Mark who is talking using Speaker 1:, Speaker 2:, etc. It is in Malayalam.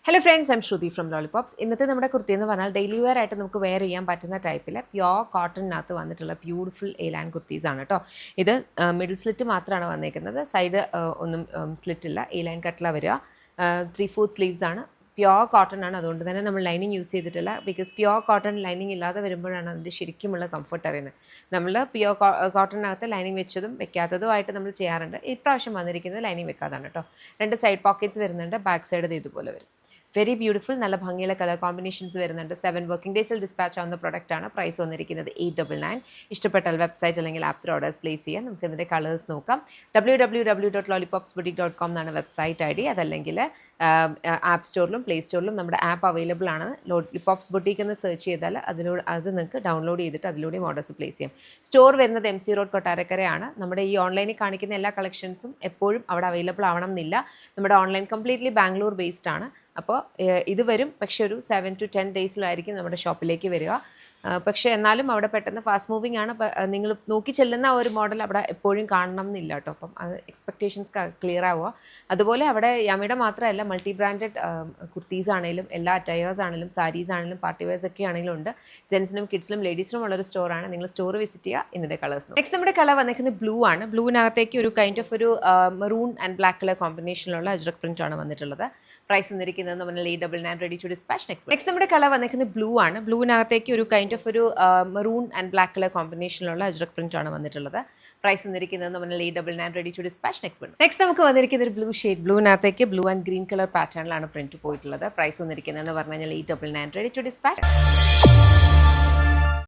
Speaker 1: Hello friends, I'm Shruthi from Lollipops. ഇന്നത്തെ നമ്മുടെ കുർത്തി എന്ന് പറഞ്ഞാൽ ഡെയിലി വെയർ ആയിട്ട് നമുക്ക് വെയർ ചെയ്യാൻ പറ്റുന്ന ടൈപ്പിൽ പ്യോർ കോട്ടണിനകത്ത് വന്നിട്ടുള്ള ബ്യൂട്ടിഫുൾ എലാൻ കുർത്തീസ് ആണ് കേട്ടോ. ഇത് മിഡിൽ സ്ലിറ്റ് മാത്രമാണ് വന്നേക്കുന്നത്, സൈഡ് ഒന്നും സ്ലിറ്റ് ഇല്ല. എലാൻ കട്ടില വരിക, 3/4 സ്ലീവ്സ് ആണ്. പ്യോർ കോട്ടൺ ആണ്, അതുകൊണ്ട് തന്നെ നമ്മൾ ലൈനിങ് യൂസ് ചെയ്തിട്ടില്ല. ബിക്കോസ് പ്യോർ കോട്ടൺ ലൈനിങ് ഇല്ലാതെ വരുമ്പോഴാണ് അതിൻ്റെ ശരിക്കുമുള്ള കംഫർട്ട് അറിയുന്നത്. നമ്മൾ പ്യോർ കോട്ടണിനകത്ത് ലൈനിങ് വെച്ചതും വെക്കാത്തതുമായിട്ട് നമ്മൾ ചെയ്യാറുണ്ട്. ഇപ്രാവശ്യം വന്നിരിക്കുന്നത് ലൈനിങ് വെക്കാതാണ് കേട്ടോ. 2 സൈഡ് പോക്കറ്റ്സ് വരുന്നുണ്ട്, ബാക്ക് സൈഡ് ഇതുപോലെ വരും. വെരി ബ്യൂട്ടിഫുൾ, നല്ല ഭംഗിയുള്ള കളർ കോമ്പിനേഷൻസ് വരുന്നുണ്ട്. 7 വർക്കിംഗ് ഡേയ്സിൽ ഡിസ്പാച്ച് ആവുന്ന പ്രൊഡക്റ്റാണ്. പ്രൈസ് വന്നിരിക്കുന്നത് 899. ഇഷ്ടപ്പെട്ടാൽ വെബ്സൈറ്റ് അല്ലെങ്കിൽ ആപ്പ് ത്രൂ ഓർഡേഴ്സ് പ്ലേസ് ചെയ്യാം. നമുക്ക് ഇതിൻ്റെ കളേഴ്സ് നോക്കാം. www.lollipopsboutique.com എന്നാണ് വെബ്സൈറ്റ് ID. അതല്ലെങ്കിൽ ആപ്പ് സ്റ്റോറിലും പ്ലേ സ്റ്റോറിലും നമ്മുടെ ആപ്പ് അവൈലബിൾ ആണ്. ലോളിപോപ്സ് ബുട്ടീക്ക് എന്ന് സെർച്ച് ചെയ്താൽ അത് നിങ്ങൾക്ക് ഡൗൺലോഡ് ചെയ്തിട്ട് അതിലൂടെയും ഓർഡേഴ്സ് പ്ലേസ് ചെയ്യാം. സ്റ്റോർ വരുന്നത് MC റോഡ് കൊട്ടാരക്കരയാണ്. നമ്മുടെ ഈ ഓൺലൈനിൽ കാണിക്കുന്ന എല്ലാ കളക്ഷൻസും എപ്പോഴും അവിടെ അവൈലബിൾ ആവണം എന്നില്ല. നമ്മുടെ ഓൺലൈൻ കംപ്ലീറ്റ്ലി ബാംഗ്ലൂർ ബേസ്ഡ് ആണ്. അപ്പോൾ ഇത് വരും, പക്ഷേ ഒരു 7 to 10 ഡേയ്സിലായിരിക്കും നമ്മുടെ ഷോപ്പിലേക്ക് വരിക. പക്ഷേ എന്നാലും അവിടെ പെട്ടെന്ന് ഫാസ്റ്റ് മൂവിങ് ആണ്. നിങ്ങൾ നോക്കി ചെല്ലുന്ന ഒരു മോഡൽ അവിടെ എപ്പോഴും കാണണം എന്നില്ല കേട്ടോ. അപ്പം അത് എക്സ്പെക്റ്റേഷൻസ് ക്ലിയർ ആവുക. അതുപോലെ അവിടെ യമയുടെ മാത്രമല്ല, മൾട്ടി ബ്രാൻഡഡ് കുർത്തീസ് ആണെങ്കിലും എല്ലാ അറ്റയേഴ്സ് ആണെങ്കിലും സാരീസ് ആണെങ്കിലും പാർട്ടി വെയർസ് ഒക്കെ ആണെങ്കിലും ഉണ്ട്. ജെൻസിനും കിഡ്സിനും ലേഡീസിനും ഉള്ളൊരു സ്റ്റോറാണ്. നിങ്ങൾ സ്റ്റോർ വിസിറ്റ് ചെയ്യുക. ഇതിൻ്റെ കളേഴ്സ്. നെക്സ്റ്റ് നമ്മുടെ കളർ വന്നിരിക്കുന്നത് ബ്ലൂ ആണ്. ബ്ലൂവിനകത്തേക്ക് ഒരു കൈൻഡ് ഓഫ് ഒരു മെറൂൺ ആൻഡ് ബ്ലാക്ക് കളർ കോമ്പിനേഷനിലുള്ള അജ്രക് പ്രിന്റ് ആണ് വന്നിട്ടുള്ളത്. പ്രൈസ് വന്നിരിക്കുന്നത് നമ്മൾ 899 റെഡി ടു ഡിസ്പാച്ച്. നെക്സ്റ്റ് നമ്മുടെ കളർ വന്നിരിക്കുന്നത് ബ്ലൂ ആണ്. ബ്ലൂവിനകത്തേക്ക് ഒരു കൈൻഡ് ഓഫ് ഒരു മെറൂൺ ആൻഡ് ബ്ലാക്ക് കളർ കോമ്പിനേഷനിലുള്ള അജ്രക് പ്രിന്റ് ആണ് വന്നിട്ടുള്ളത്. പ്രൈസ് വന്നിരിക്കുന്നത് നമ്മൾ 899 റെഡി ടു ഡിസ്പാച്ച്. നെക്സ്റ്റ് നമുക്ക് വന്നിരിക്കുന്ന ഒരു ബ്ലൂ ഷെയ്ഡ്. ബ്ലൂവിനകത്തേക്ക് ബ്ലൂ ആൻഡ് ഗ്രീൻ കളർ പാറ്റേണിലാണ് പ്രിന്റ് പോയിട്ടുള്ളത്. പ്രൈസ് വന്നിരിക്കുന്നത് എന്ന് പറഞ്ഞു കഴിഞ്ഞാൽ 899 റെഡി ടു ഡിസ്പാച്ച്.